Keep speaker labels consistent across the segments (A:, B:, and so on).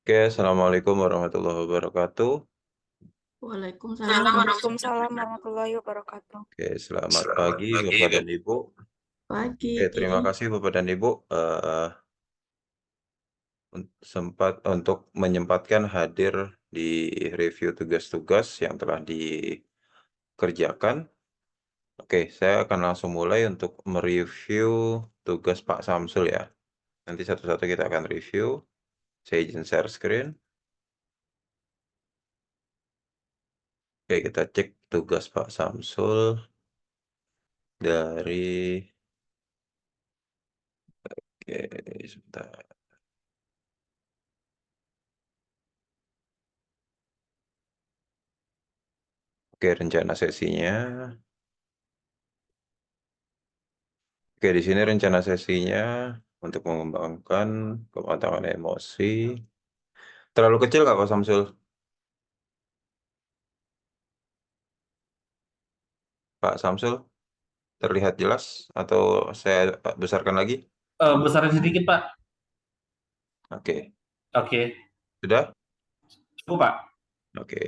A: Oke, assalamualaikum warahmatullahi wabarakatuh.
B: Waalaikumsalam.
C: Waalaikumsalam warahmatullahi wabarakatuh.
A: Oke, selamat
C: Selamat
A: pagi
C: pagi,
A: Bapak dan
C: Bapak.
A: Ibu.
B: Pagi.
A: Oke, terima kasih Bapak dan Ibu sempat untuk menyempatkan hadir di review tugas-tugas yang telah dikerjakan. Oke, saya akan langsung mulai untuk mereview tugas Pak Samsul ya. Nanti satu-satu kita akan review. Saya izin share screen. Oke, kita cek tugas Pak Samsul dari... Oke, sebentar. Oke, rencana sesinya. Oke, di sini rencana sesinya untuk mengembangkan kematangan emosi. Terlalu kecil nggak Pak Samsul? Pak Samsul, terlihat jelas atau saya besarkan lagi?
D: Besarin sedikit, Pak.
A: Oke,
D: Oke,
A: sudah?
D: cukup, Pak.
A: Oke.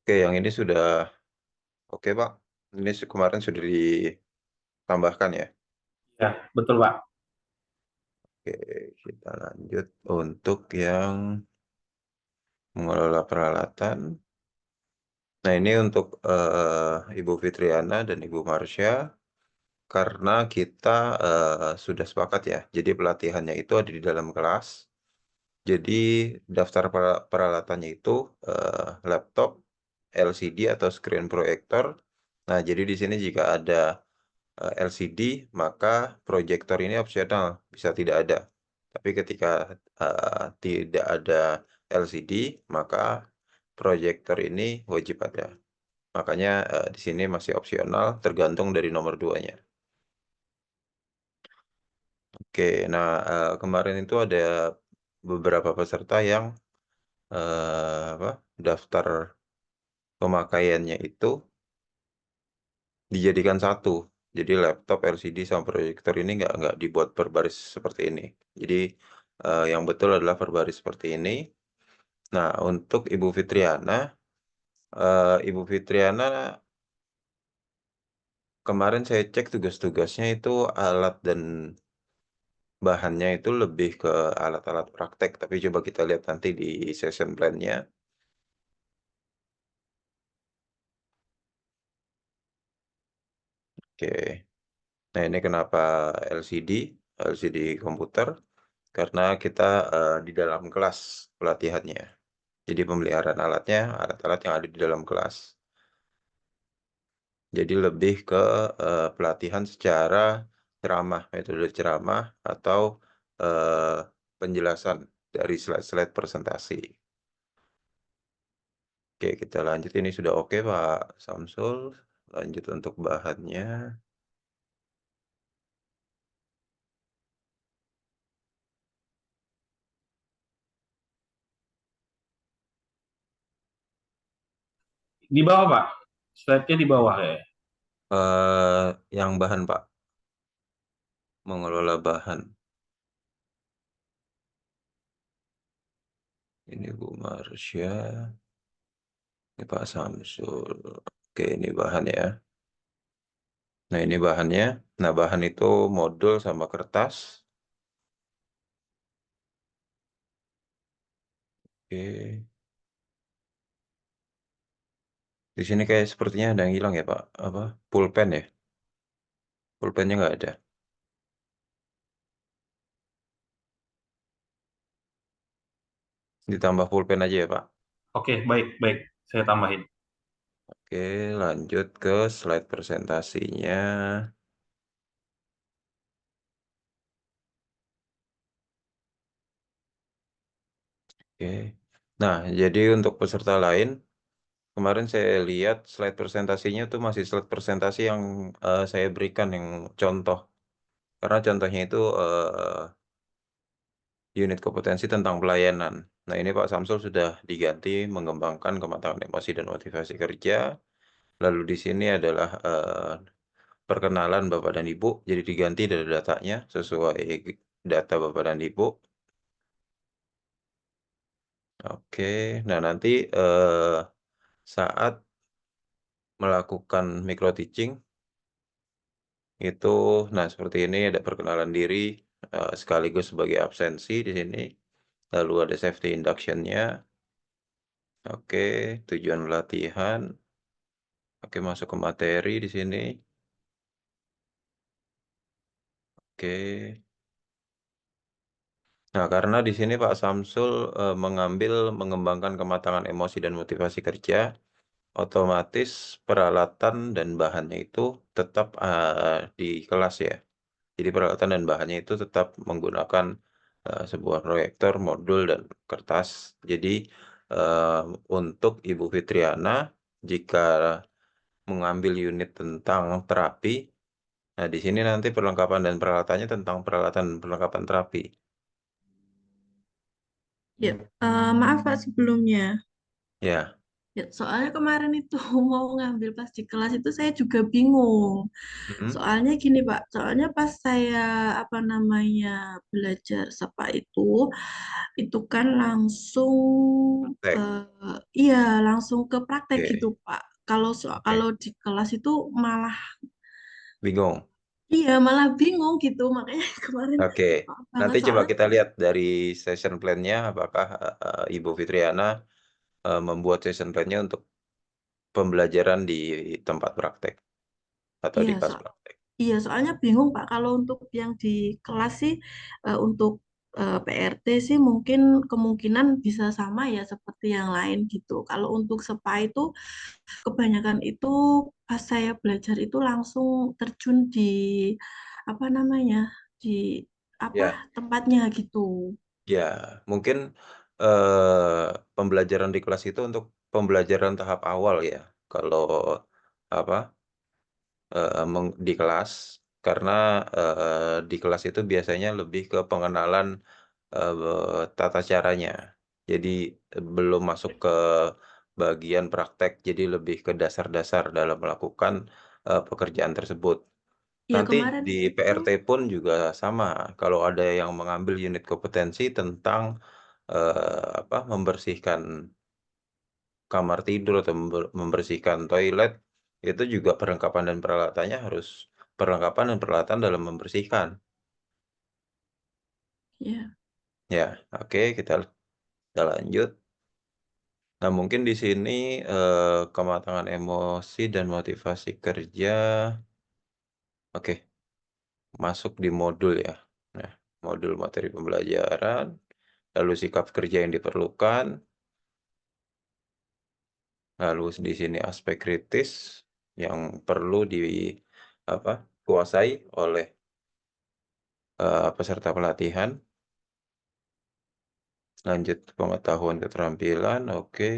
A: Oke, yang ini sudah oke Pak. Ini kemarin sudah ditambahkan ya.
D: Ya, betul, Pak.
A: Oke, kita lanjut untuk yang mengelola peralatan. Nah, ini untuk Ibu Fitriana dan Ibu Marsha. Karena kita sudah sepakat ya, jadi pelatihannya itu ada di dalam kelas. Jadi daftar peralatannya itu laptop, LCD atau screen projector. Nah, jadi di sini jika ada LCD, maka proyektor ini opsional, bisa tidak ada. Tapi ketika tidak ada LCD, maka proyektor ini wajib ada. Makanya di sini masih opsional, tergantung dari nomor 2-nya. Oke, nah kemarin itu ada beberapa peserta yang daftar pemakaiannya itu dijadikan satu. Jadi laptop, LCD, sama proyektor ini nggak dibuat berbaris seperti ini. Jadi yang betul adalah berbaris seperti ini. Nah, untuk Ibu Fitriana kemarin saya cek tugas-tugasnya itu alat dan bahannya itu lebih ke alat-alat praktek, tapi coba kita lihat nanti di session plan-nya. Oke, nah ini kenapa LCD komputer, karena kita di dalam kelas pelatihannya. Jadi pemeliharaan alatnya, alat-alat yang ada di dalam kelas. Jadi lebih ke pelatihan secara ceramah, metode ceramah, atau penjelasan dari slide-slide presentasi. Oke, kita lanjut. Ini sudah oke, Pak Samsul. Lanjut untuk bahannya.
D: Di bawah, Pak. Slide-nya di bawah ya.
A: Yang bahan, Pak. Mengelola bahan. Ini Bu Marsha. Ini Pak Samsul. Oke, ini bahan ya. Nah, ini bahannya. Nah, bahan itu modul sama kertas. Oke. Di sini kayak sepertinya ada yang hilang ya, Pak. Apa? Pulpen ya? Pulpennya nggak ada. Ditambah pulpen aja ya, Pak.
D: Oke, baik, baik. Saya tambahin.
A: Oke, lanjut ke slide presentasinya. Oke. Nah, jadi untuk peserta lain, kemarin saya lihat slide presentasinya tuh masih slide presentasi yang saya berikan yang contoh. Karena contohnya itu unit kompetensi tentang pelayanan. Nah, ini Pak Samsul sudah diganti mengembangkan kematangan emosi dan motivasi kerja. Lalu di sini adalah perkenalan Bapak dan Ibu, jadi diganti dari datanya sesuai data Bapak dan Ibu. Oke, nah nanti saat melakukan micro teaching itu, nah seperti ini ada perkenalan diri sekaligus sebagai absensi di sini. Lalu ada safety induction-nya. Oke, tujuan latihan. Oke, masuk ke materi di sini. Oke. Nah, karena di sini Pak Samsul mengembangkan kematangan emosi dan motivasi kerja, otomatis peralatan dan bahannya itu tetap di kelas ya. Jadi peralatan dan bahannya itu tetap menggunakan sebuah proyektor, modul, dan kertas. Jadi eh, untuk Ibu Fitriana, jika mengambil unit tentang terapi, nah di sini nanti perlengkapan dan peralatannya tentang peralatan dan perlengkapan terapi.
B: Ya, maaf Pak sebelumnya.
A: Ya.
B: Ya, soalnya kemarin itu mau ngambil pas di kelas itu saya juga bingung.
A: Mm-mm.
B: Soalnya gini Pak, soalnya pas saya apa namanya belajar SEPA itu kan langsung
A: Praktek.
B: iya langsung ke praktek gitu
A: Oke.
B: Pak.
A: Oke.
B: Kalau di kelas itu malah
A: Bingung.
B: iya malah bingung gitu makanya kemarin
A: Oke.
B: maaf banget
A: Nanti coba
B: soalnya
A: kita lihat dari session plan-nya apakah Ibu Fitriana membuat session plan-nya untuk pembelajaran di tempat praktek atau
B: iya
A: di kelas
B: so
A: praktek.
B: iya soalnya bingung Pak kalau untuk yang di kelas sih untuk PRT sih mungkin kemungkinan bisa sama ya seperti yang lain gitu. Kalau untuk SEPA itu kebanyakan itu pas saya belajar itu langsung terjun di apa namanya di apa
A: Ya,
B: tempatnya gitu.
A: ya. Mungkin pembelajaran di kelas itu untuk pembelajaran tahap awal ya. Kalau apa di kelas, karena di kelas itu biasanya lebih ke pengenalan tata caranya. Jadi belum masuk ke bagian praktek, jadi lebih ke dasar-dasar dalam melakukan pekerjaan tersebut.
B: Iya
A: Nanti
B: kemarin
A: di
B: itu
A: PRT pun juga sama. Kalau ada yang mengambil unit kompetensi tentang membersihkan kamar tidur atau membersihkan toilet, itu juga perlengkapan dan peralatannya harus perlengkapan dan peralatan dalam membersihkan.
B: ya
A: Ya, oke, kita lanjut. Nah, mungkin di sini kematangan emosi dan motivasi kerja, oke, masuk di modul ya. Nah, modul materi pembelajaran, lalu sikap kerja yang diperlukan, lalu di sini aspek kritis yang perlu kuasai oleh peserta pelatihan. Lanjut pengetahuan keterampilan, oke.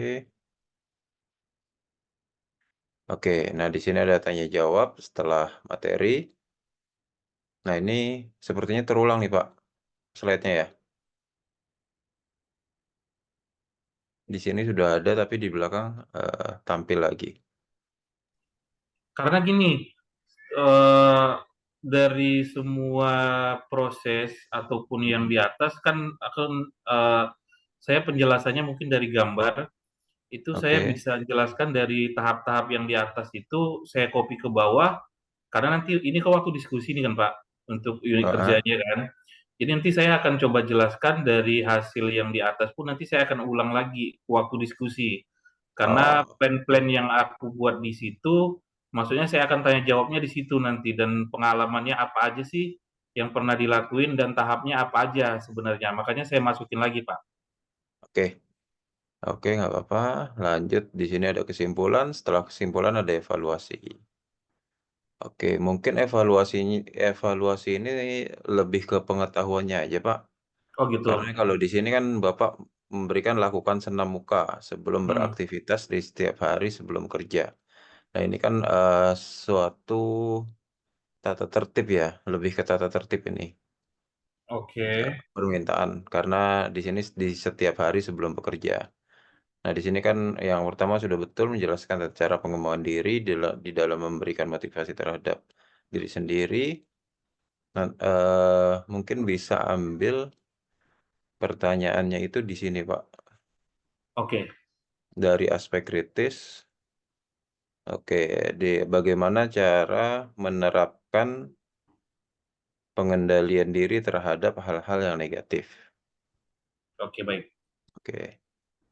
A: Oke, nah di sini ada tanya jawab setelah materi. Nah, ini sepertinya terulang nih, Pak, slide-nya ya. Di sini sudah ada, tapi di belakang tampil lagi.
D: Karena gini, dari semua proses ataupun yang di atas kan akan saya penjelasannya mungkin dari gambar itu saya
A: Oke,
D: bisa jelaskan dari tahap-tahap yang di atas itu saya copy ke bawah karena nanti ini kan waktu diskusi nih kan Pak untuk unit
A: heeh.
D: kerjanya kan. Jadi nanti saya akan coba jelaskan dari hasil yang di atas pun nanti saya akan ulang lagi waktu diskusi. Karena
A: Oh,
D: plan-plan yang aku buat di situ, maksudnya saya akan tanya jawabnya di situ nanti dan pengalamannya apa aja sih yang pernah dilakuin dan tahapnya apa aja sebenarnya. Makanya saya masukin lagi Pak.
A: oke. Oke, nggak apa-apa. Lanjut, di sini ada kesimpulan. Setelah kesimpulan ada evaluasi. Oke, mungkin evaluasi ini lebih ke pengetahuannya aja, Pak.
D: Oh gitu.
A: Karena kalau di sini kan Bapak memberikan lakukan senam muka sebelum
D: Hmm.
A: beraktivitas di setiap hari sebelum kerja. Nah, ini kan suatu tata tertib ya, lebih ke tata tertib ini.
D: Oke,
A: permintaan karena di sini di setiap hari sebelum bekerja. Nah, di sini kan yang pertama sudah betul menjelaskan cara pengembangan diri di dalam memberikan motivasi terhadap diri sendiri. Nah, mungkin bisa ambil pertanyaannya itu di sini, Pak.
D: oke,
A: Dari aspek kritis, oke, bagaimana cara menerapkan pengendalian diri terhadap hal-hal yang negatif.
D: oke, baik.
A: Oke,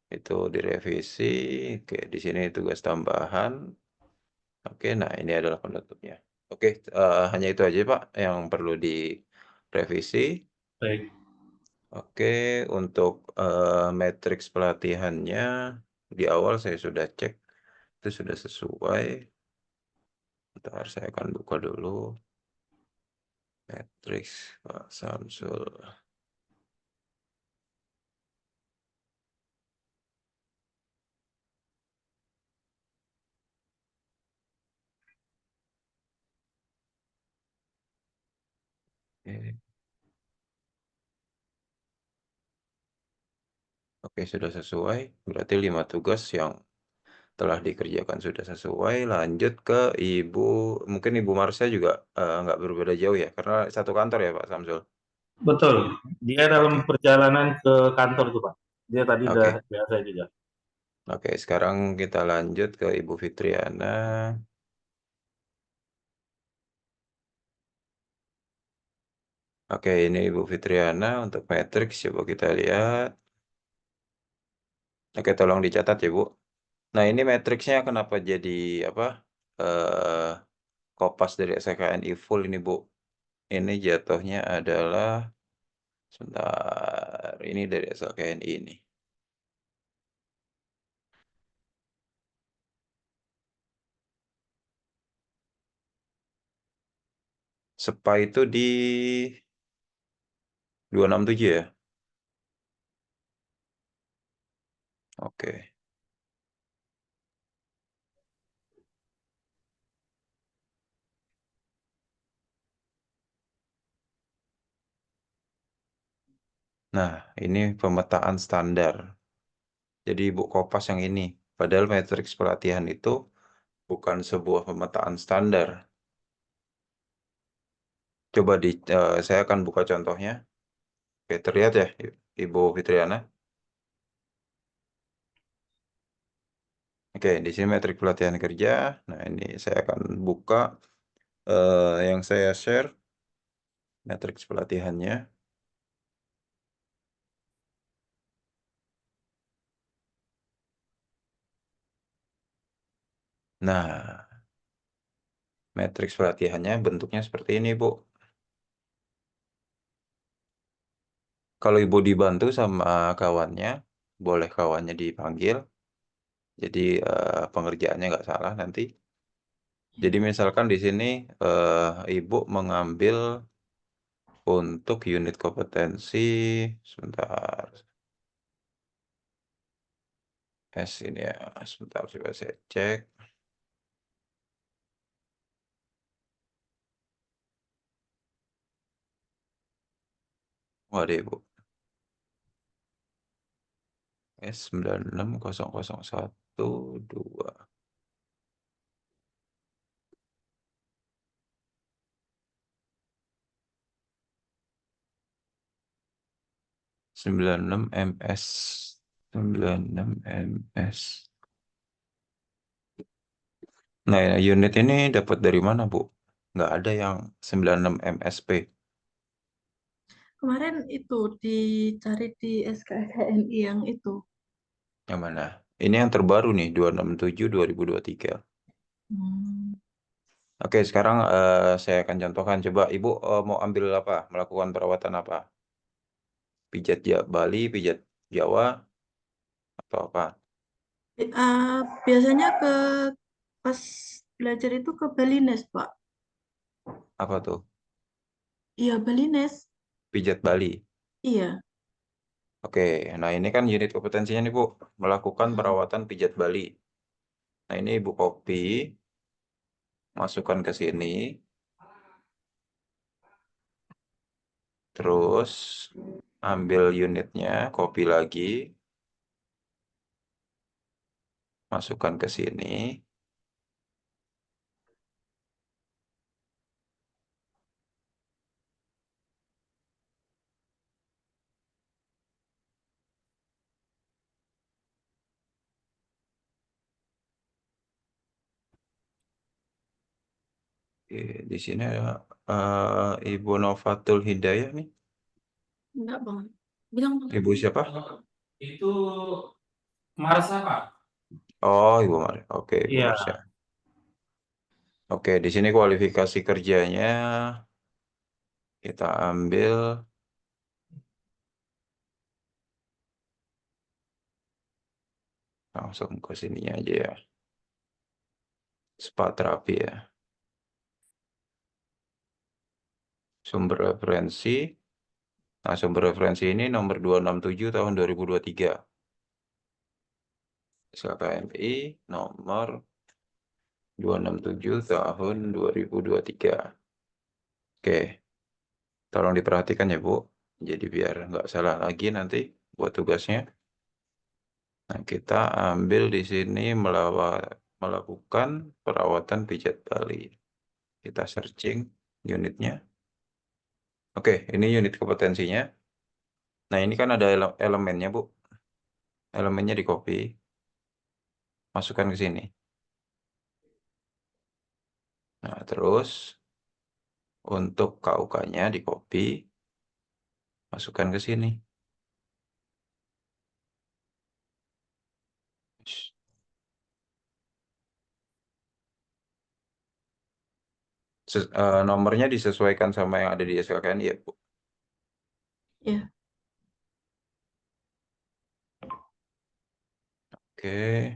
A: itu direvisi. Oke, di sini tugas tambahan. Oke, nah ini adalah penutupnya. Oke, hanya itu aja Pak yang perlu direvisi.
D: Baik.
A: Oke, untuk matriks pelatihannya di awal saya sudah cek itu sudah sesuai. Bentar, saya akan buka dulu matriks Pak Samsul. Oke, sudah sesuai. Berarti 5 tugas yang telah dikerjakan sudah sesuai. Lanjut ke Ibu, mungkin Ibu Marsha juga nggak berbeda jauh ya, karena satu kantor ya Pak Samsul.
D: Betul. Dia dalam
A: Oke,
D: perjalanan ke kantor tuh, Pak. Dia tadi udah
A: oke,
D: biasa juga.
A: oke. Sekarang kita lanjut ke Ibu Fitriana. Oke, ini Ibu Fitriana untuk matriks. Coba kita lihat. Oke, tolong dicatat ya Bu. Nah, ini matriksnya kenapa jadi apa? eh Kopas dari SKKNI full ini Bu. Ini jatuhnya adalah sebentar. Ini dari SKKNI ini. SPA itu di 267 ya? Oke. Nah, ini pemetaan standar. Jadi Ibu kopas yang ini. Padahal matriks pelatihan itu bukan sebuah pemetaan standar. Coba saya akan buka contohnya. Oke, terlihat ya, Ibu Fitriana? Oke, di sini matriks pelatihan kerja. Nah, ini saya akan buka yang saya share matriks pelatihannya. Nah, matriks pelatihannya bentuknya seperti ini, Bu. Kalau Ibu dibantu sama kawannya, boleh kawannya dipanggil. Jadi pengerjaannya nggak salah nanti. Jadi misalkan di sini Ibu mengambil untuk unit kompetensi, sebentar, ini ya, sebentar coba saya cek. Waduh Ibu, S96001 2. 96 MS 96 MS. Nah, unit ini dapat dari mana, Bu? Nggak ada yang 96 MSP.
B: Kemarin itu dicari di SKKNI yang itu.
A: Yang mana? Ini yang terbaru nih, 267 2023.
B: Hmm.
A: Oke, sekarang saya akan contohkan. Coba Ibu mau ambil apa? Melakukan perawatan apa? Pijat Bali, pijat Jawa, atau apa?
B: Biasanya pas belajar itu ke Balines, Pak.
A: Apa tuh?
B: Iya, Balines.
A: Pijat Bali.
B: Iya.
A: Oke, nah ini kan unit kompetensinya nih Bu. Melakukan
B: Hmm.
A: perawatan pijat Bali. Nah ini Ibu copy, masukkan ke sini. Terus ambil unitnya, copy lagi, masukkan ke sini. Oke, di sini ada Ibu Novatul Hidayah nih.
C: Enggak, Bang. Bilang, Bang.
A: Ibu siapa?
D: Itu Marsa, Pak.
A: Oh, Ibu Maria. Oke, Ibu
D: Iya.
A: Marsha. Oke, di sini kualifikasi kerjanya kita ambil langsung ke sini aja ya. Spa terapi ya. Sumber referensi. Nah, sumber referensi ini nomor 267 tahun 2023. SKKMI nomor 267 tahun 2023. Oke, tolong diperhatikan ya Bu. Jadi biar nggak salah lagi nanti buat tugasnya. Nah, kita ambil di sini melakukan perawatan pijat Bali. Kita searching unitnya. Oke, ini unit kompetensinya. Nah, ini kan ada elemennya, Bu. Elemennya di copy, masukkan ke sini. Nah, terus untuk KUK-nya di copy, masukkan ke sini. Nomornya disesuaikan sama yang ada di SKKN ya, Bu.
B: Ya,
A: Oke,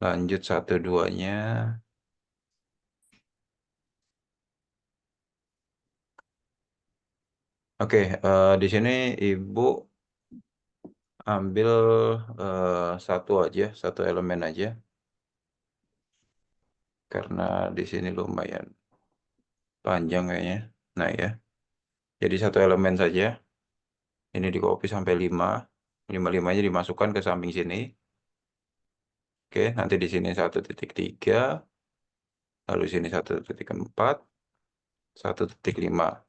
A: lanjut 1-2-nya. Oke, di sini Ibu ambil satu aja, satu elemen aja. Karena di sini lumayan panjang kayaknya. Nah ya, jadi satu elemen saja. Ini di copy sampai 5. 5-5-nya dimasukkan ke samping sini. Oke, nanti di sini 1.3, lalu sini 1.4, 1.5.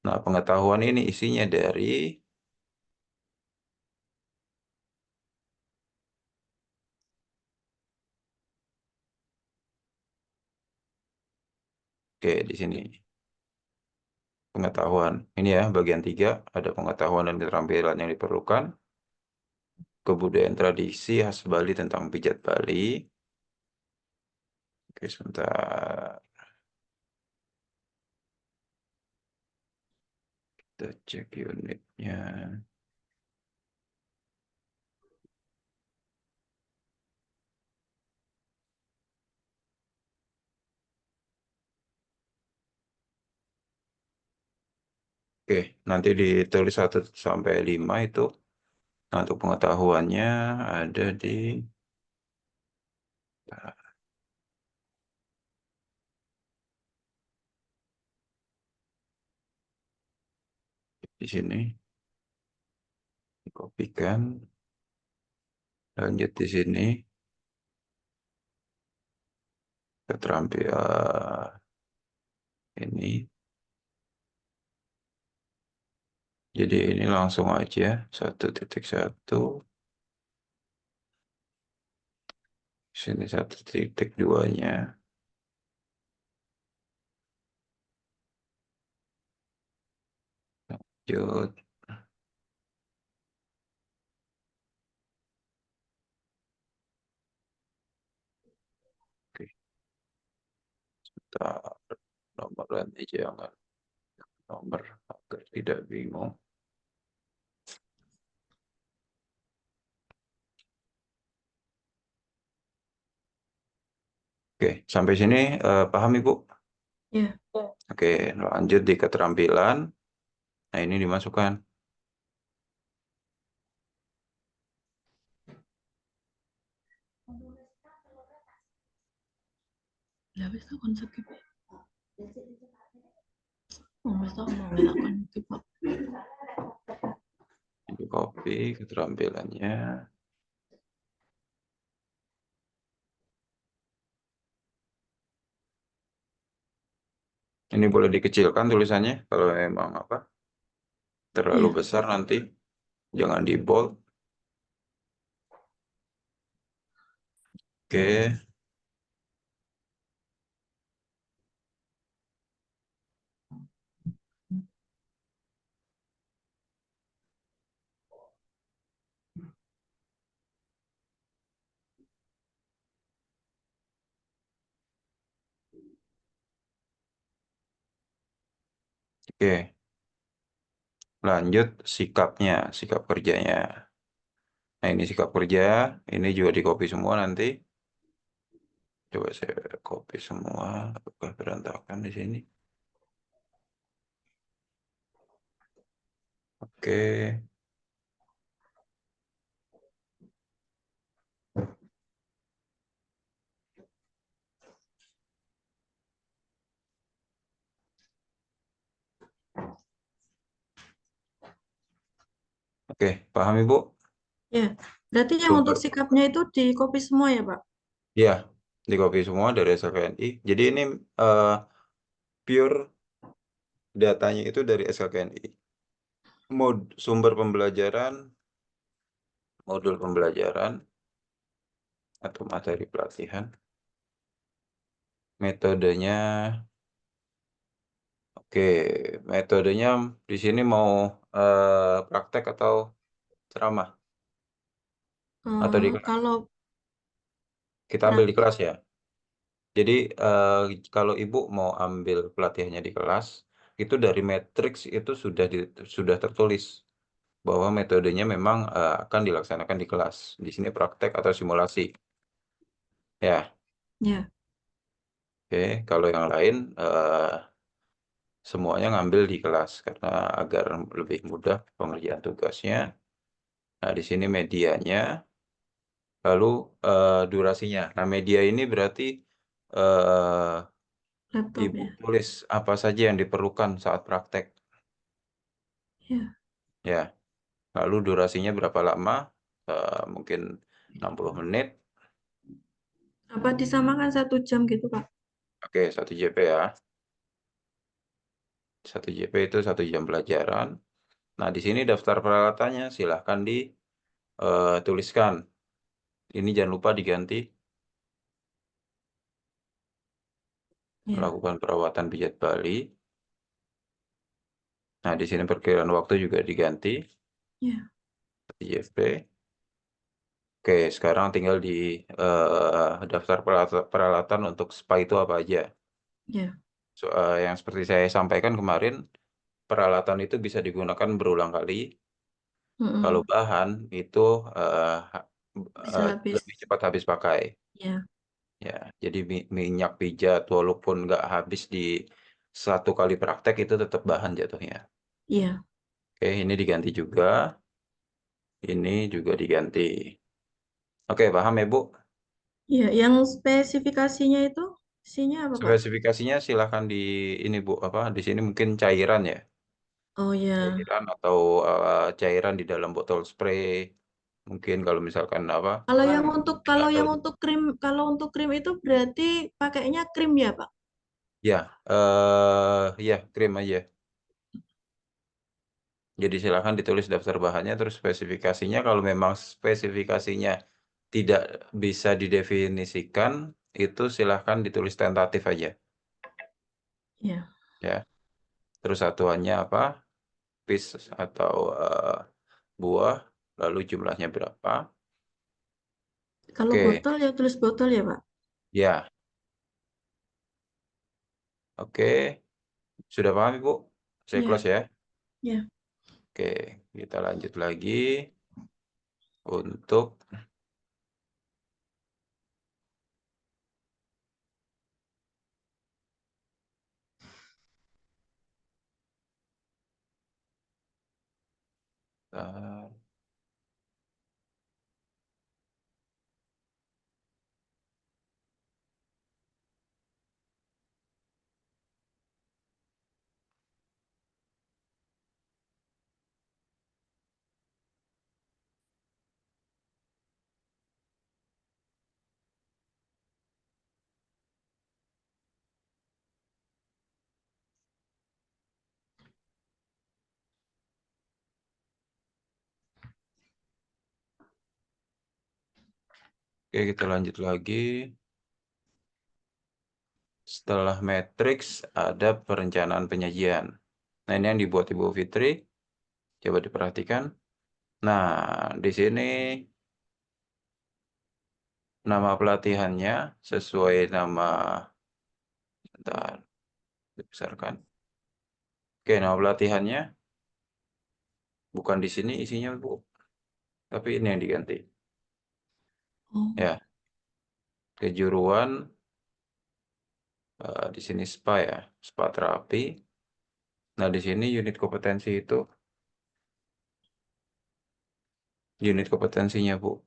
A: Nah, pengetahuan ini isinya dari oke, di sini pengetahuan. Ini ya, bagian 3 ada pengetahuan dan keterampilan yang diperlukan. Kebudayaan tradisi khas Bali tentang pijat Bali. Oke, sebentar. Kita cek unitnya. Oke, nanti ditulis 1-5 itu. Nah, untuk pengetahuannya ada di sini. Dikopikan. Lanjut di sini. Keterampilan ini. Jadi ini langsung aja 1.1. Sini 1.2-nya. Lanjut. Oke, kita nomor nanti jangan nomor agar tidak bingung. Oke, sampai sini paham Ibu?
B: ya.
A: Oke, lanjut di keterampilan. Nah, ini dimasukkan.
B: Ya, wis tuh konsep gitu. Wis tak mau ngelakukan itu, Pak.
A: Ini copy keterampilannya. Ini boleh dikecilkan tulisannya kalau memang apa terlalu
B: Iya.
A: besar nanti jangan di bold. Oke, oke. Lanjut sikapnya, sikap kerjanya. Nah, ini sikap kerja, ini juga di copy semua nanti. Coba saya copy semua, apakah berantakan di sini? Oke, oke, paham Ibu?
B: Ya. Berarti yang untuk
A: Sumber,
B: sikapnya itu di copy semua ya, Pak?
A: ya, di copy semua dari SKKNI. Jadi ini eh, pure datanya itu dari SKKNI. Sumber pembelajaran, modul pembelajaran, atau materi pelatihan. Metodenya, oke, metodenya di sini mau praktek atau ceramah atau di kelas?
B: Kalau
A: Kita ambil di
B: praktek,
A: kelas ya. Jadi eh, kalau Ibu mau ambil pelatihannya di kelas, itu dari matriks itu sudah tertulis bahwa metodenya memang akan dilaksanakan di kelas. Di sini praktek atau simulasi. Ya,
B: ya,
A: oke. Kalau yang lain semuanya ngambil di kelas karena agar lebih mudah pengerjaan tugasnya. Nah, di sini medianya, lalu durasinya. Nah, media ini berarti eh,
B: laptop
A: Ibu
B: ya.
A: tulis apa saja yang diperlukan saat praktek.
B: Ya.
A: Ya, lalu durasinya berapa lama? Mungkin 60 menit.
B: Apa disamakan 1 jam gitu, Pak?
A: Oke, 1 JP ya. 1 JP itu 1 jam pelajaran. Nah, di sini daftar peralatannya silahkan dituliskan. Ini jangan lupa diganti.
B: Ya,
A: Melakukan perawatan pijat Bali. Nah, di sini perkiraan waktu juga diganti.
B: ya,
A: 1 JP. Oke, sekarang tinggal di daftar peralatan untuk SPA itu apa aja.
B: ya.
A: Yang seperti saya sampaikan kemarin, peralatan itu bisa digunakan berulang kali. Kalau
B: Mm-mm.
A: bahan itu eh, ha-
B: Bisa habis.
A: lebih cepat habis pakai.
B: Ya,
A: Ya, jadi minyak pijat walaupun nggak habis di 1 kali praktek itu tetap bahan jatuhnya.
B: iya.
A: Oke, ini diganti juga. Ini juga diganti. Oke, paham ya Bu?
B: Iya, yang spesifikasinya itu isinya apa, Pak?
A: Spesifikasinya silahkan di ini Bu, apa di sini mungkin cairan ya,
B: Oh ya.
A: cairan atau cairan di dalam botol spray. Mungkin kalau misalkan apa, nggak tahu.
B: Kalau untuk krim itu berarti pakainya krim ya, Pak?
A: Ya, ya krim aja. Jadi silahkan ditulis daftar bahannya, terus spesifikasinya. Kalau memang spesifikasinya tidak bisa didefinisikan, itu silahkan ditulis tentatif aja.
B: Ya.
A: Ya, terus satuannya apa? Piece atau buah, lalu jumlahnya berapa?
B: Kalau
A: Oke,
B: botol ya tulis botol ya, Pak?
A: ya, oke. Sudah paham Ibu? Saya
B: Ya,
A: close ya.
B: ya.
A: Oke, kita lanjut lagi untuk uh, Oke, kita lanjut lagi. Setelah matriks ada perencanaan penyajian. Nah, ini yang dibuat Ibu Fitri. Coba diperhatikan. Nah, di sini nama pelatihannya sesuai nama, bentar, dibesarkan. Oke, nama pelatihannya bukan di sini isinya, Bu. Tapi ini yang diganti.
B: Oh,
A: Ya, kejuruan di sini SPA ya, SPA terapi. Nah, di sini unit kompetensi itu unit kompetensinya, Bu.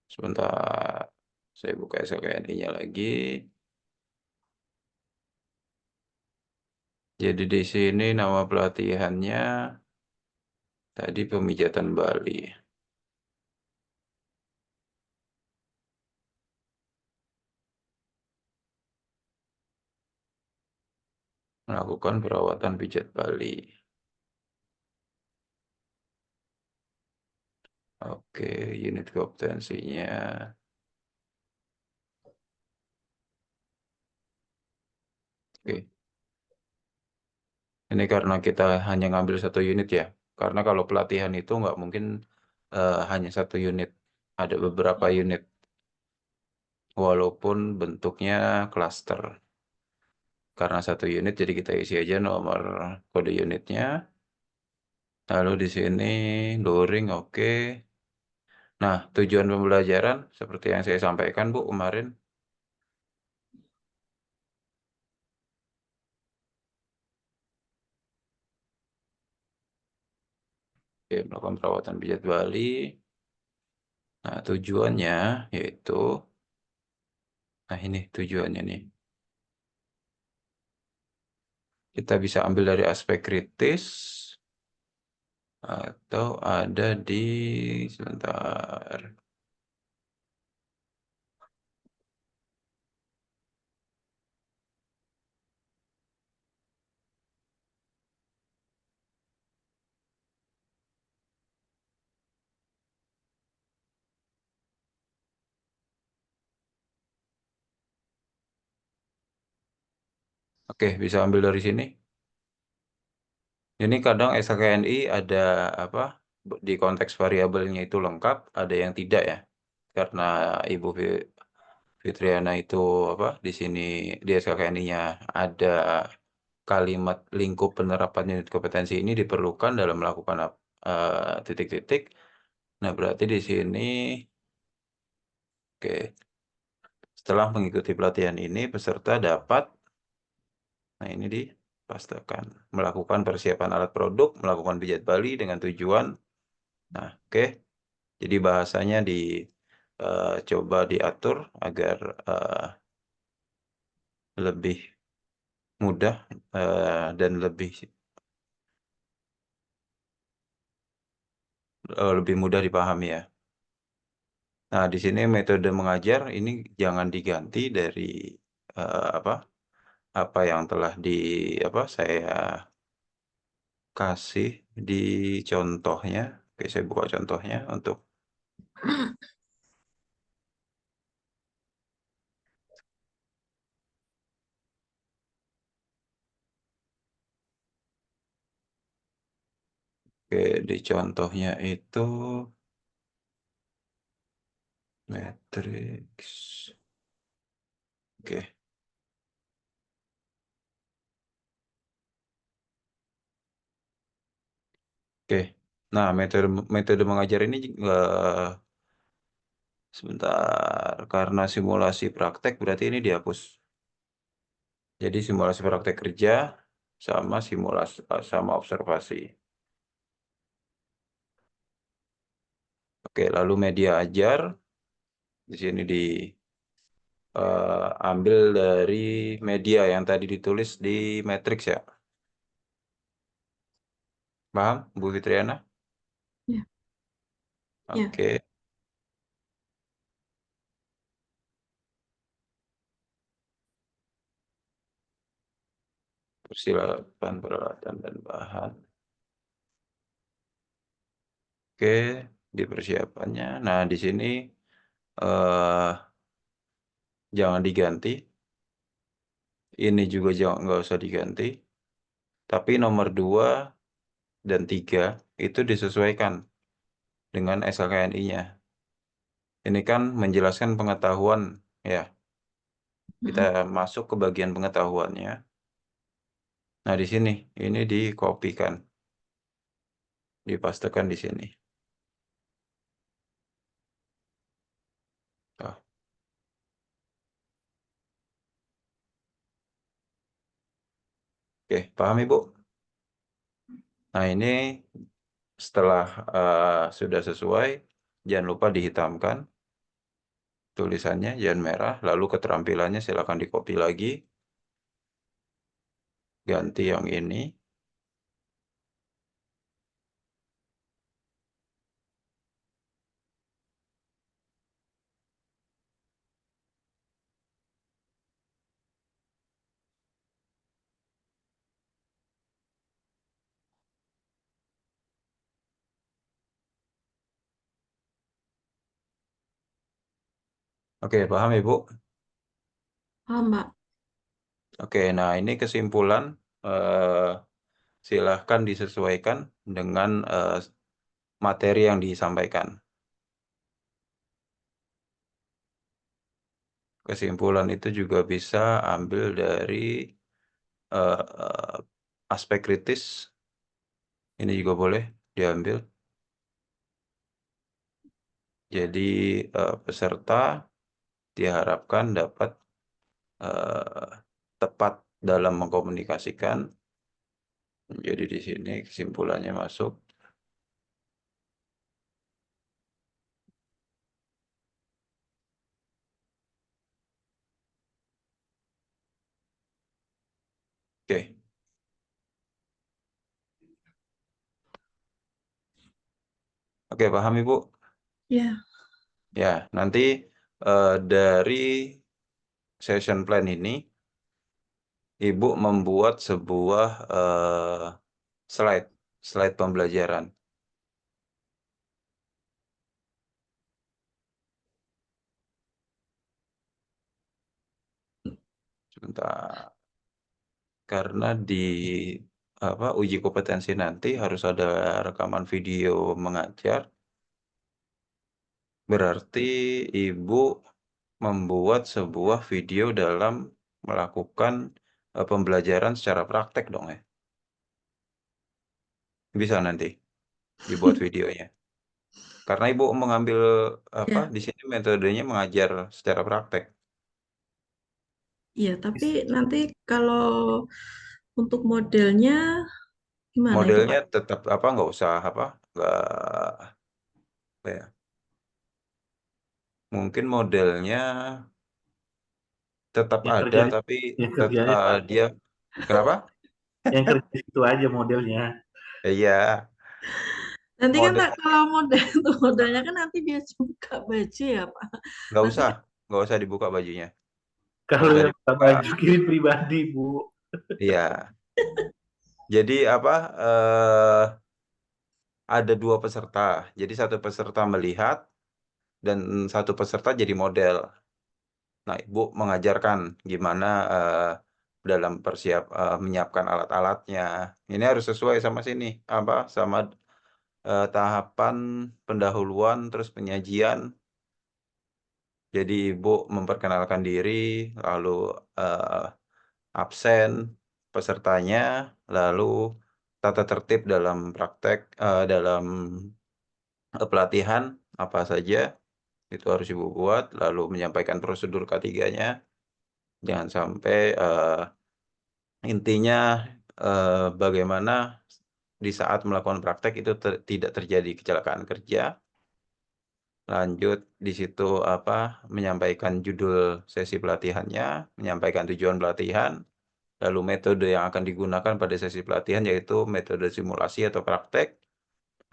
A: Sebentar, saya buka SKKNI-nya lagi. Jadi di sini nama pelatihannya tadi pemijatan Bali. Melakukan perawatan pijat Bali. Oke, unit kompetensinya. Oke, ini karena kita hanya ngambil satu unit ya. Karena kalau pelatihan itu nggak mungkin hanya satu unit. Ada beberapa unit. Walaupun bentuknya klaster. Karena satu unit, jadi kita isi aja nomor kode unitnya. Lalu di sini luring, oke. Nah, tujuan pembelajaran seperti yang saya sampaikan, Bu, kemarin. Oke, melakukan perawatan pijat Bali. Nah, tujuannya yaitu, nah ini tujuannya nih. Kita bisa ambil dari aspek kritis, atau ada di, sebentar. Oke, bisa ambil dari sini. Ini kadang SKKNI ada apa, di konteks variabelnya itu lengkap, ada yang tidak ya. Karena Ibu Fitriana itu apa, di sini di SKKNI-nya ada kalimat lingkup penerapan unit kompetensi ini diperlukan dalam melakukan titik-titik. Nah, berarti di sini, oke, setelah mengikuti pelatihan ini, peserta dapat, nah ini dipastikan, melakukan persiapan alat produk, melakukan pijat Bali dengan tujuan, nah oke, jadi bahasanya coba diatur agar lebih mudah dan lebih mudah dipahami ya. Nah, di sini metode mengajar ini jangan diganti dari apa yang telah saya kasih di contohnya. Oke, saya buka contohnya untuk di contohnya itu matriks. Oke. Oke. Nah, metode metode mengajar ini sebentar, karena simulasi praktek berarti ini dihapus. Jadi simulasi praktek kerja sama simulasi sama observasi. Oke, lalu media ajar di sini ambil dari media yang tadi ditulis di matriks ya. Paham, Bu Fitriana?
B: ya, ya.
A: Oke. Persilahan peralatan dan bahan. Oke, di persiapannya. Nah, di sini eh, jangan diganti. Ini juga nggak usah diganti. Tapi nomor 2 dan 3 itu disesuaikan dengan SKKNI-nya. Ini kan menjelaskan pengetahuan ya. Kita masuk ke bagian pengetahuannya. Nah, di sini ini dikopikan, dipastekan di sini. Oh, oke, paham Ibu? Nah, ini setelah sudah sesuai, jangan lupa dihitamkan tulisannya, jangan merah. Lalu keterampilannya silakan dikopi lagi. Ganti yang ini. Oke, paham Ibu?
B: Paham, Mbak?
A: Oke, nah ini kesimpulan. eh, Silahkan disesuaikan dengan materi yang disampaikan. Kesimpulan itu juga bisa ambil dari aspek kritis. Ini juga boleh diambil. Jadi peserta diharapkan dapat tepat dalam mengkomunikasikan. Jadi di sini kesimpulannya masuk. Oke. Oke, paham Ibu?
B: Ya,
A: Ya, nanti dari session plan ini, Ibu membuat sebuah slide pembelajaran. Sebentar. Karena di uji kompetensi nanti harus ada rekaman video mengajar. Berarti Ibu membuat sebuah video dalam melakukan pembelajaran secara praktek dong ya. Bisa nanti dibuat videonya. Karena Ibu mengambil
B: ya,
A: di sini metodenya mengajar secara praktek.
B: iya. Tapi nanti kalau untuk modelnya gimana itu,
A: Modelnya
B: Pak?
A: tetap nggak usah nggak apa ya. Mungkin modelnya tetap
D: Yang
A: ada
D: kerja
A: tapi
D: yang kerjanya
A: dia kenapa?
D: yang kerja itu aja modelnya.
A: Iya,
B: Nanti kan
A: model
B: Pak, kalau model itu modelnya kan nanti dia buka baju ya, Pak.
A: nggak
B: Nanti
A: usah,
B: kan
A: nggak usah dibuka bajunya, nggak
D: Kalau
A: usah
D: yang
A: dibuka.
D: baju kirim pribadi, Bu.
A: Iya, jadi ada 2 peserta. Jadi satu peserta melihat dan satu peserta jadi model. Nah, Ibu mengajarkan gimana dalam menyiapkan alat-alatnya. Ini harus sesuai sama sini, sama tahapan pendahuluan terus penyajian. Jadi Ibu memperkenalkan diri, lalu eh, absen pesertanya, lalu tata tertib dalam praktek dalam pelatihan apa saja itu harus Ibu buat, lalu menyampaikan prosedur K3-nya. Jangan sampai intinya bagaimana di saat melakukan praktek itu tidak terjadi kecelakaan kerja. Lanjut di situ menyampaikan judul sesi pelatihannya, menyampaikan tujuan pelatihan, lalu metode yang akan digunakan pada sesi pelatihan yaitu metode simulasi atau praktek.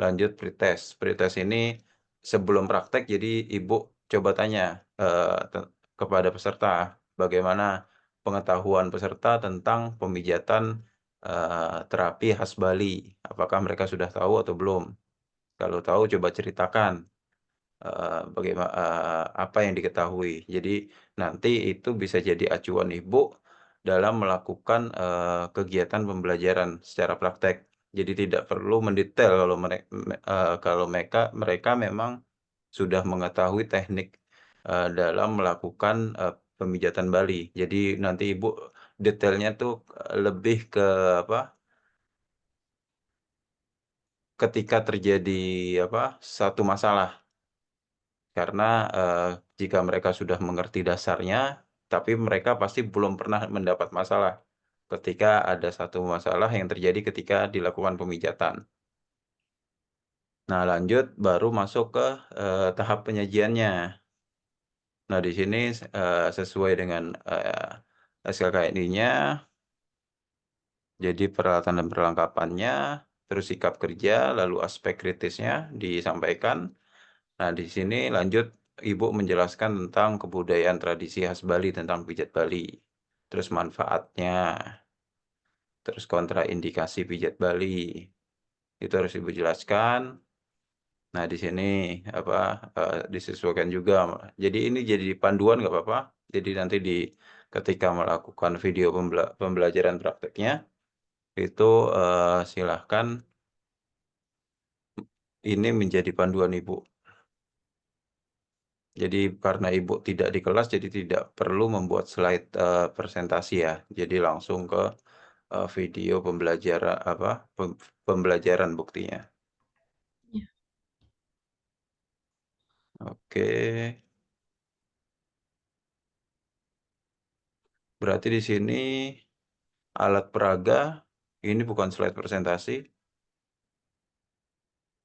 A: Lanjut pretest. Pretest ini sebelum praktek, jadi Ibu coba tanya kepada peserta bagaimana pengetahuan peserta tentang pemijatan terapi khas Bali. Apakah mereka sudah tahu atau belum? Kalau tahu coba ceritakan. apa yang diketahui. Jadi nanti itu bisa jadi acuan Ibu dalam melakukan, kegiatan pembelajaran secara praktek. Jadi tidak perlu mendetail kalau mereka memang sudah mengetahui teknik, dalam melakukan, pemijatan Bali. Jadi nanti Ibu detailnya tuh, lebih ke apa, ketika terjadi satu masalah. Karena, jika mereka sudah mengerti dasarnya, tapi mereka pasti belum pernah mendapat masalah ketika ada satu masalah yang terjadi ketika dilakukan pemijatan. Nah, lanjut baru masuk ke, tahap penyajiannya. Nah, di sini, sesuai dengan, SKKNI-nya, jadi peralatan dan perlengkapannya, terus sikap kerja, lalu aspek kritisnya disampaikan. Nah, di sini lanjut Ibu menjelaskan tentang kebudayaan tradisi khas Bali tentang pijat Bali. Terus manfaatnya, terus kontraindikasi pijat Bali. Itu harus Ibu jelaskan. Nah, di sini disesuaikan juga. Jadi ini jadi panduan nggak apa-apa. Jadi nanti ketika melakukan video pembelajaran prakteknya itu silahkan ini menjadi panduan Ibu. Jadi karena Ibu tidak di kelas, jadi tidak perlu membuat slide, presentasi ya. Jadi langsung ke, video pembelajaran buktinya.
B: Ya.
A: Oke. Berarti di sini alat peraga, ini bukan slide presentasi.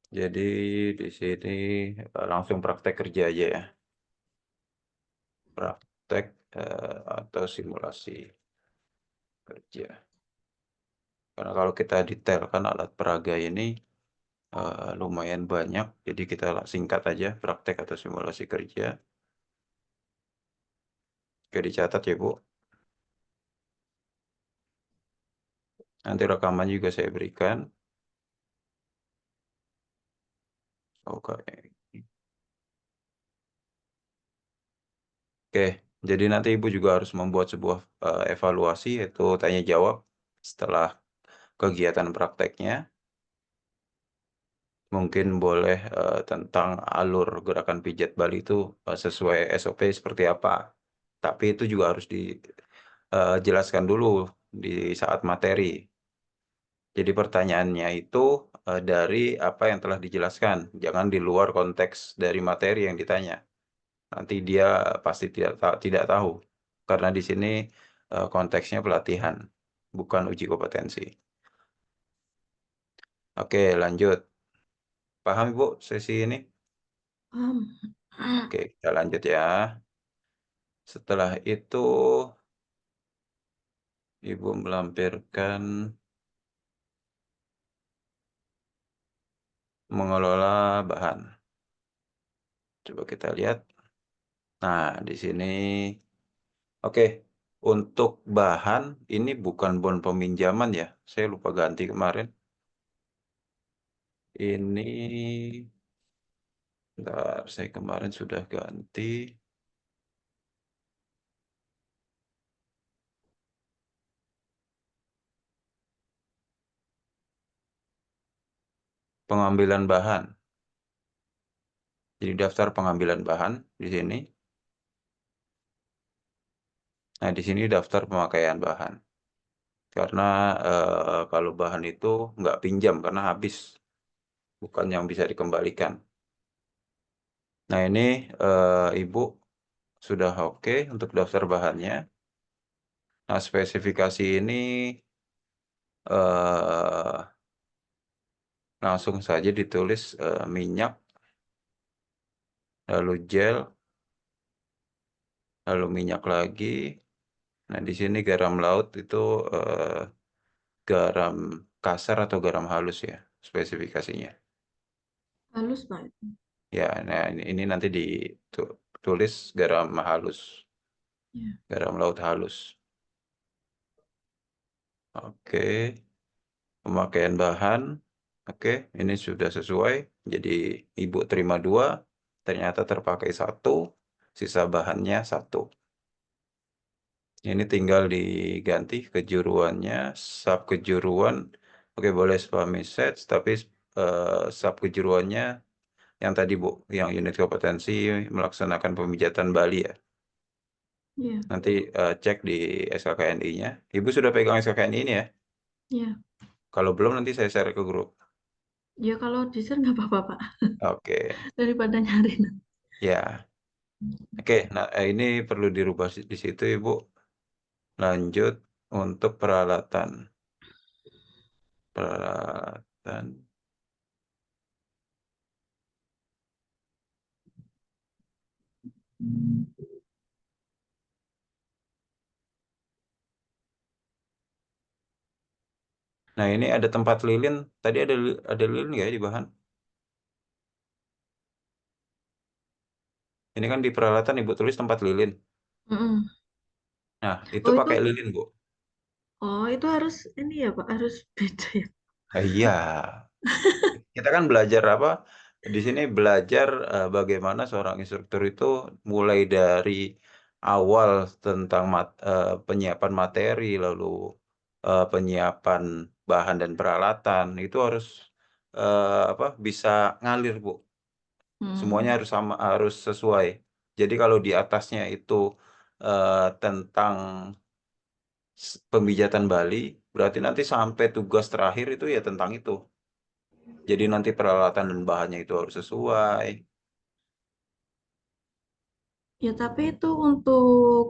A: Jadi di sini, langsung praktek kerja aja ya. Praktek, atau simulasi kerja. Karena kalau kita detailkan alat peraga ini, lumayan banyak, jadi kita singkat aja praktek atau simulasi kerja. Oke, dicatat ya Bu. Nanti rekaman juga saya berikan. Oke. Oke, jadi nanti Ibu juga harus membuat sebuah evaluasi, yaitu tanya jawab setelah kegiatan prakteknya. Mungkin boleh tentang alur gerakan pijat Bali itu sesuai SOP seperti apa. Tapi itu juga harus dijelaskan dulu di saat materi. Jadi pertanyaannya itu dari apa yang telah dijelaskan, jangan di luar konteks dari materi yang ditanya. Nanti dia pasti tidak tahu, karena di sini konteksnya pelatihan, bukan uji kompetensi. Oke, lanjut. Paham Ibu sesi ini? Oke, kita lanjut ya. Setelah itu Ibu melampirkan mengelola bahan. Coba kita lihat. Nah, di sini oke. Untuk bahan ini bukan bon peminjaman ya. Saya lupa ganti kemarin. Ini bentar, saya kemarin sudah ganti. Pengambilan bahan. Jadi daftar pengambilan bahan di sini. Nah, di sini daftar pemakaian bahan. Karena kalau bahan itu nggak pinjam karena habis. Bukan yang bisa dikembalikan. Nah, ini Ibu sudah oke untuk daftar bahannya. Nah, spesifikasi ini langsung saja ditulis minyak, lalu gel, lalu minyak lagi. Nah, di sini garam laut itu garam kasar atau garam halus ya spesifikasinya.
B: Halus Pak.
A: Ya, nah ini nanti ditulis garam halus,
B: Ya.
A: garam laut halus. Oke, pemakaian bahan. Oke, ini sudah sesuai. Jadi Ibu terima 2. ternyata terpakai 1, sisa bahannya 1. Ini tinggal diganti kejuruannya, sub kejuruan, oke boleh spam message, tapi sub kejuruannya yang tadi Bu, yang unit kompetensi melaksanakan pemijatan Bali ya.
B: Iya,
A: Nanti cek di SKKNI-nya. Ibu sudah pegang SKKNI ini ya?
B: iya.
A: Kalau belum nanti saya share ke grup.
B: Ya kalau di-share nggak apa-apa, Pak.
A: Oke,
B: Daripada nyari.
A: ya. Oke, nah ini perlu dirubah di situ Ibu. Lanjut untuk peralatan. Peralatan. Nah ini ada tempat lilin. Tadi ada lilin nggak ya di bahan? Ini kan di peralatan Ibu tulis tempat lilin.
B: Mm-mm.
A: Nah itu
B: Oh
A: pakai
B: itu,
A: lilin Bu.
B: oh itu harus ini ya Pak, harus beda ya.
A: Iya. Kita kan belajar apa? Di sini belajar bagaimana seorang instruktur itu mulai dari awal tentang penyiapan materi, lalu penyiapan bahan dan peralatan itu harus apa? Bisa ngalir Bu. Semuanya
B: Hmm.
A: harus sama, harus sesuai. Jadi kalau di atasnya itu tentang pemijatan Bali, berarti nanti sampai tugas terakhir itu ya tentang itu. Jadi nanti peralatan dan bahannya itu harus sesuai.
B: Ya tapi itu untuk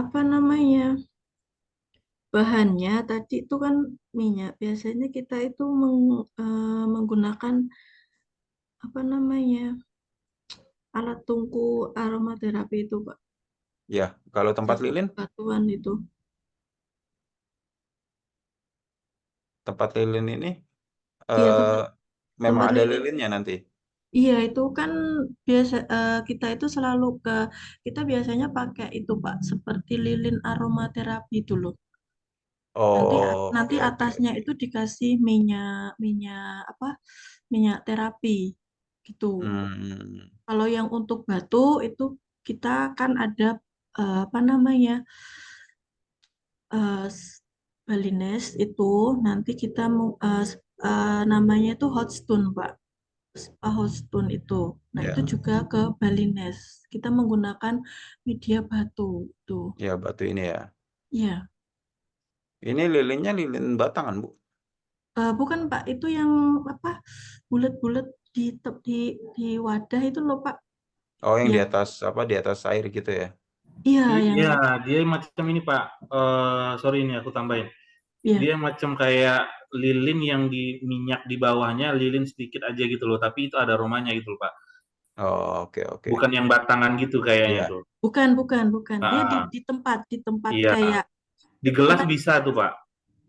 B: apa namanya, bahannya tadi itu kan minyak. Biasanya kita itu menggunakan apa namanya, alat tungku aromaterapi itu Pak.
A: Ya, kalau tempat
B: Yang
A: lilin,
B: batuan itu.
A: tempat lilin ini
B: Iya
A: eh,
B: tempat
A: memang
B: tempat
A: ada
B: lilin.
A: lilinnya nanti.
B: Iya itu kan biasa, kita itu selalu kita biasanya pakai itu Pak, seperti lilin aromaterapi itu loh. Nanti
A: Oh,
B: nanti
A: oke oke
B: atasnya
A: oke.
B: itu dikasih minyak minyak apa? Minyak terapi gitu.
A: Hmm,
B: Kalau yang untuk batu itu kita kan ada apa namanya? eh, s- Balinese itu nanti kita mau namanya itu hot stone Pak. Hot stone itu. Nah, itu
A: ya,
B: juga ke Balinese. Kita menggunakan media batu itu.
A: ya batu ini ya.
B: Ya,
A: Ini lilinnya lilin batangan, Bu.
B: bukan Pak, itu yang apa? Bulat-bulat di wadah itu loh Pak.
A: Oh, yang di
B: Yang
A: atas apa? Di atas air gitu ya.
B: iya yang
D: Iya,
B: ada.
D: dia macam ini Pak. Sorry ini aku tambahin.
B: Iya,
D: Dia macam kayak lilin yang di minyak di bawahnya lilin sedikit aja gitu loh, tapi itu ada aromanya gitu loh Pak.
A: Oh, oke oke.
D: Bukan yang batangan gitu kayaknya
A: Iya,
D: tuh.
B: bukan. Dia di
D: Ah,
B: di tempat di tempat
D: iya,
B: kayak
D: di gelas
B: tempat.
D: bisa tuh Pak.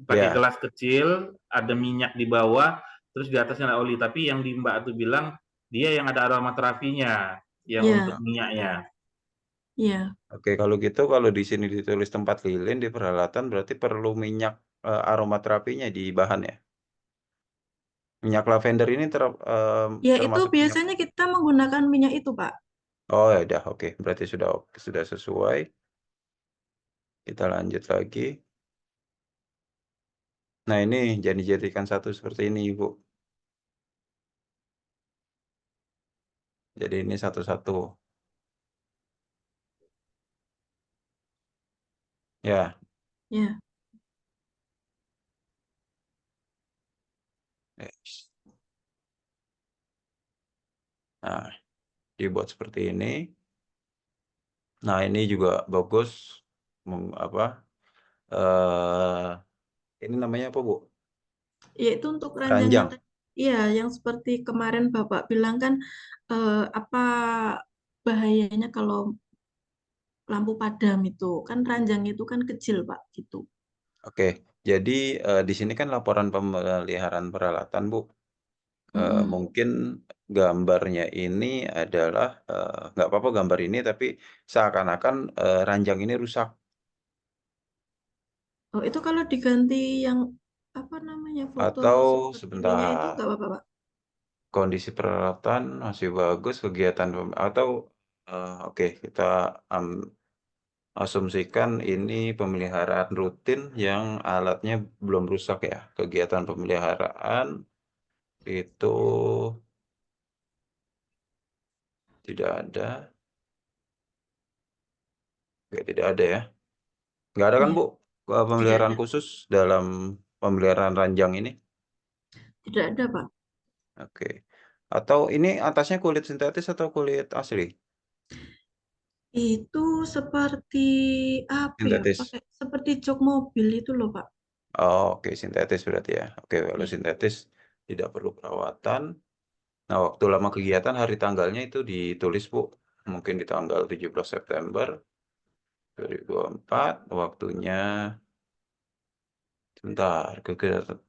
D: Pakai
A: ya.
D: gelas kecil, ada minyak di bawah, terus di atasnya ada oli. Tapi yang di Mbak tuh bilang dia yang ada aromaterapinya, yang untuk
B: Iya,
D: minyaknya.
B: iya.
A: Oke, kalau gitu kalau di sini ditulis tempat lilin di peralatan berarti perlu minyak aromaterapinya di bahan ya. Minyak lavender ini
B: Ya itu
A: termasuk minyak.
B: biasanya kita menggunakan minyak itu Pak.
A: Oh ya udah oke. Berarti sudah sesuai. Kita lanjut lagi. Nah ini jadi jadikan satu seperti ini Ibu. Jadi ini satu-satu. Ya.
B: Ya,
A: Yes. Nah dibuat seperti ini. Nah ini juga bagus. Apa? Ini namanya apa Bu?
B: yaitu untuk ranjangnya
A: Ranjang.
B: tadi. Iya, yang seperti kemarin Bapak bilang kan, apa bahayanya kalau lampu padam itu kan ranjangnya itu kan kecil Pak gitu.
A: Oke. Jadi di sini kan laporan pemeliharaan peralatan Bu.
B: Mm-mm.
A: Mungkin gambarnya ini adalah nggak apa-apa gambar ini tapi seakan-akan ranjang ini rusak
B: Oh, itu kalau diganti yang apa namanya foto
A: atau
B: seperti minyak itu
A: sebentar
B: nggak apa-apa Pak?
A: kondisi peralatan masih bagus, kegiatan atau oke, kita asumsikan ini pemeliharaan rutin yang alatnya belum rusak ya. Kegiatan pemeliharaan itu tidak ada. Oke, tidak ada ya. Nggak ada kan,
B: Ya,
A: Bu?
B: tidak
A: Pemeliharaan
B: ada.
A: khusus dalam pemeliharaan ranjang ini?
B: Tidak ada, Pak.
A: Oke. Atau ini atasnya kulit sintetis atau kulit asli?
B: Itu seperti apa ya?
A: Sintetis.
B: Pakai seperti jok mobil itu loh, Pak.
A: Oh, oke, sintetis berarti ya. Oke, kalau
B: Ya,
A: sintetis tidak perlu perawatan. Nah, waktu lama kegiatan hari tanggalnya itu ditulis, Bu. Mungkin di tanggal 17 September 2024. Waktunya, sebentar,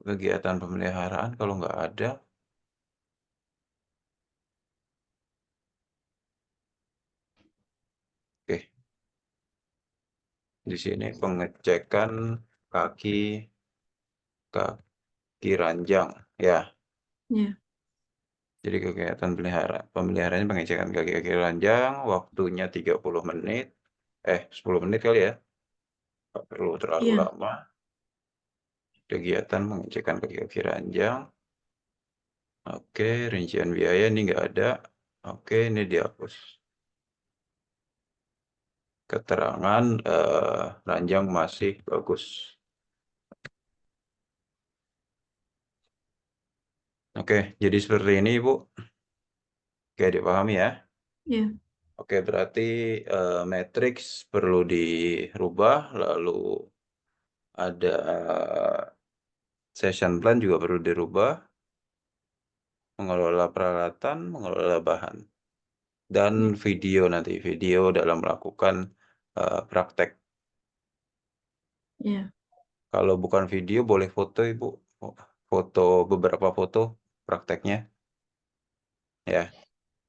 A: kegiatan pemeliharaan kalau nggak ada. Oke, di sini pengecekan kaki kaki ranjang. Ya,
B: ya,
A: jadi kegiatan pemeliharaannya pengecekan kaki-kaki ranjang. Waktunya 30 menit. 10 menit kali ya. Nggak perlu terlalu
B: iya.
A: lama. Kegiatan pengecekan kaki-kaki ranjang. Oke, rincian biaya ini nggak ada. Oke, ini dihapus. Keterangan ranjang masih bagus. Oke, jadi seperti ini, Bu. Oke, dipahami ya.
B: Ya,
A: Oke, berarti matriks perlu dirubah, lalu ada session plan juga perlu dirubah, mengelola peralatan, mengelola bahan, dan
B: ya,
A: video dalam melakukan praktek.
B: ya,
A: Kalau bukan video boleh foto, Ibu. Foto, beberapa foto prakteknya ya.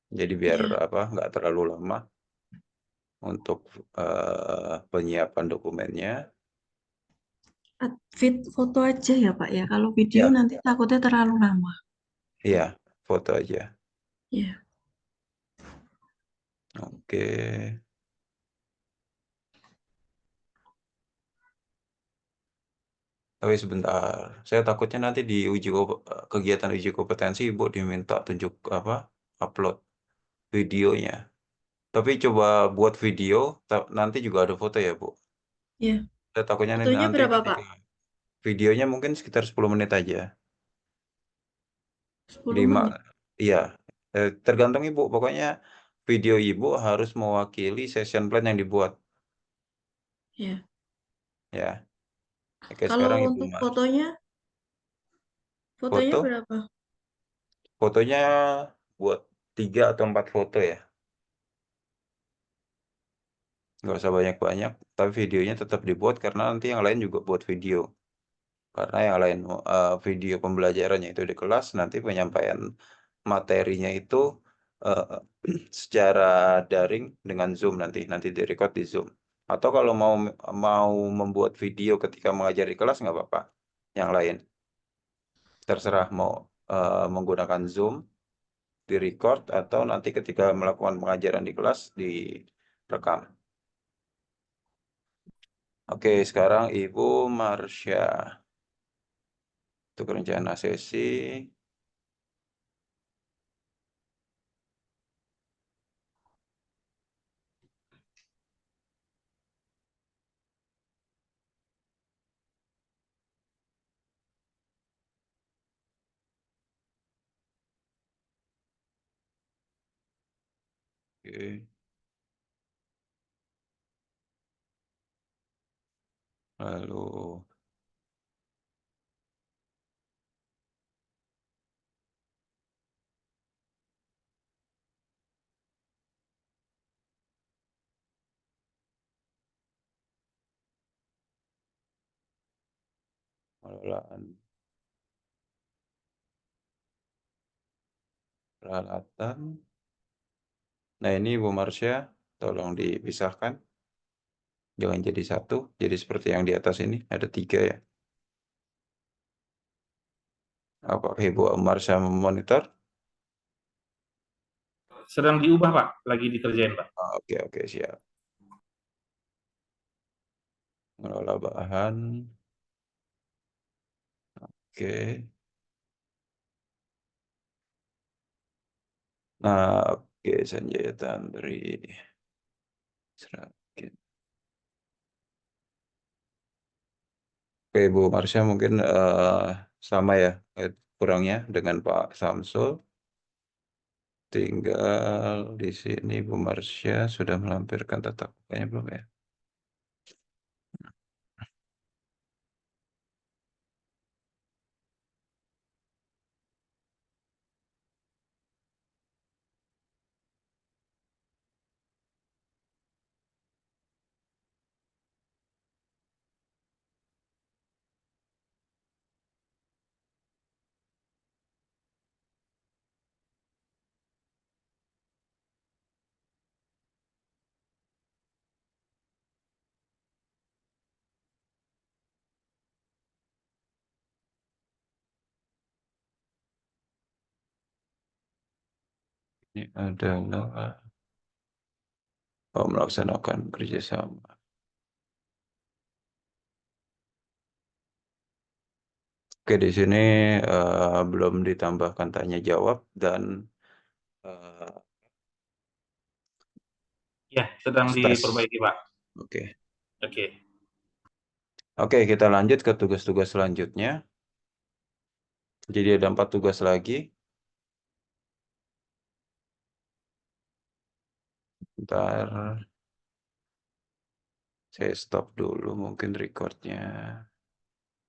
A: Jadi biar
B: ya.
A: apa nggak terlalu lama untuk penyiapan dokumennya.
B: Fit foto aja ya, Pak ya. Kalau video
A: Ya,
B: nanti takutnya terlalu lama.
A: iya, foto aja.
B: Ya,
A: Oke. Tapi sebentar, saya takutnya nanti di kegiatan uji kompetensi Ibu diminta tunjuk apa upload videonya. Tapi coba buat video, nanti juga ada foto ya, Bu.
B: ya.
A: Saya takutnya
B: Fotonya
A: nanti
B: berapa, Pak?
A: ketika videonya mungkin sekitar 10 menit aja.
B: 10
A: 5,
B: menit.
A: iya. Tergantung Ibu, pokoknya video Ibu harus mewakili session plan yang dibuat,
B: Ya.
A: ya. Oke,
B: Kalau
A: sekarang Ibu
B: untuk
A: Mas.
B: fotonya
A: Foto,
B: berapa?
A: fotonya buat 3 atau 4 foto ya. Nggak usah banyak-banyak, tapi videonya tetap dibuat karena nanti yang lain juga buat video. Karena yang lain video pembelajarannya itu di kelas, nanti penyampaian materinya itu eh, secara daring dengan Zoom nanti direcord di Zoom. Atau kalau mau membuat video ketika mengajar di kelas nggak apa-apa. Yang lain terserah mau menggunakan Zoom, direcord atau nanti ketika melakukan pengajaran di kelas direkam. Oke, sekarang Ibu Marsha. Untuk rencana sesi. Oke. Lalu pengelolaan peralatan. Nah ini Bu Marsha, tolong dipisahkan. Jangan jadi satu. Jadi seperti yang di atas ini, ada 3 ya. Apakah Ibu Marsha memonitor?
D: sedang diubah Pak, lagi dikerjain Pak.
A: Oke, siap. Mengelola bahan. Oke. Nah, oke, Sanjaya Tandri. Seragen. Oke, Bu Marsha mungkin sama ya kurangnya dengan Pak Samsul. Tinggal di sini Bu Marsha sudah melampirkan tatap mukanya belum ya? Ini adalah melaksanakan kerjasama. Oke, di sini belum ditambahkan tanya jawab dan
D: Ya, sedang
A: tes.
D: diperbaiki Pak.
A: Oke.
D: Oke.
A: Oke, kita lanjut ke tugas-tugas selanjutnya. Jadi ada 4 tugas lagi. Ntar saya stop dulu mungkin recordnya.